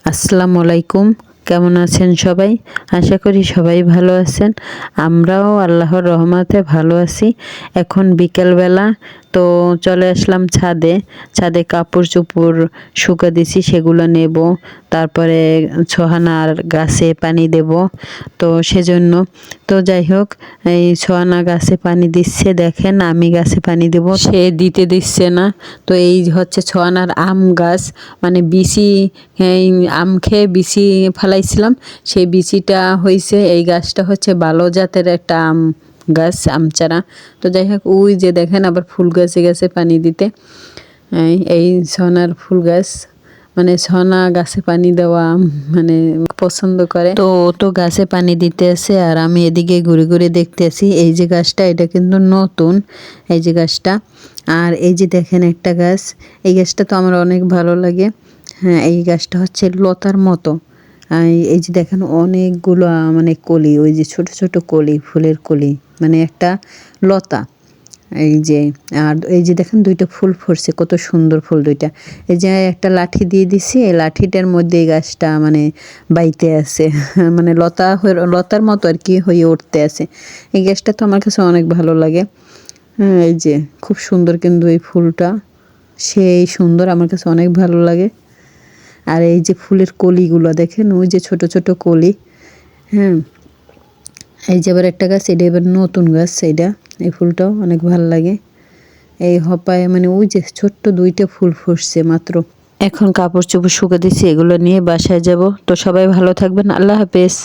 আসসালামু আলাইকুম। কেমন আছেন সবাই? আশা করি সবাই ভালো আছেন। আমরাও আল্লাহর রহমতে ভালো আছি। এখন বিকেলবেলা, তো চলে আসলাম ছাদে। ছাদে কাপড় চোপড় শুকা দিছি, সেগুলো নেব। তারপরে সোহানার গাছে পানি দেব। তো সেজন্য তো যাই হোক, এই সোহানা গাছে পানি দিচ্ছে, দেখেন আমি গাছে পানি দেব, সে দিতে দিচ্ছে না। তো এই হচ্ছে সোহানার আম গাছ, মানে বিচি, এই আম খেয়ে বিচি ফেলাইছিলাম, সেই বিচিটা হয়েছে। এই গাছটা হচ্ছে ভালো জাতের একটা আম গাছ, আম চারা। তো যাই হোক, ওই যে দেখেন আবার ফুল গাছে গেছে পানি দিতে। এই সোনার ফুল গাছ, মানে সোনা গাছে পানি দেওয়া মানে পছন্দ করে। তো ও তো গাছে পানি দিতে আছে, আর আমি এদিকে ঘুরে ঘুরে দেখতে আছি। এই যে গাছটা, এটা কিন্তু নতুন, এই যে গাছটা। আর এই যে দেখেন একটা গাছ, এই গাছটা তো আমার অনেক ভালো লাগে। হ্যাঁ, এই গাছটা হচ্ছে লতার মতো। এই যে দেখেন অনেকগুলো মানে কলি, ওই যে ছোট ছোট কলি, ফুলের কলি, মানে একটা লতা। এই যে, আর এই যে দেখেন দুইটা ফুল ফুটছে, কত সুন্দর ফুল দুইটা। এই যে একটা লাঠি দিয়ে দিছি, এই লাঠিটার মধ্যে এই গাছটা মানে বাইতে আছে মানে লতার মতো আর কি হয়ে উঠতে আছে। এই গাছটা তো আমার কাছে অনেক ভালো লাগে। হ্যাঁ, এই যে খুব সুন্দর, কিন্তু এই ফুলটা সেই সুন্দর, আমার কাছে অনেক ভালো লাগে। আর এই যে ফুলের কলিগুলো দেখেন, ওই যে ছোট ছোট কলি। হ্যাঁ, এই যে আবার একটা গাছ, এটা এবার নতুন গাছ, এইটা, এই ফুলটাও অনেক ভালো লাগে। এই হপায় মানে ওই যে ছোট্ট দুইটা ফুল ফুটছে মাত্র। এখন কাপড় চোপড় শুকা দিছি, এগুলো নিয়ে বাসায় যাব। তো সবাই ভালো থাকবেন, আল্লাহ হাফেজ।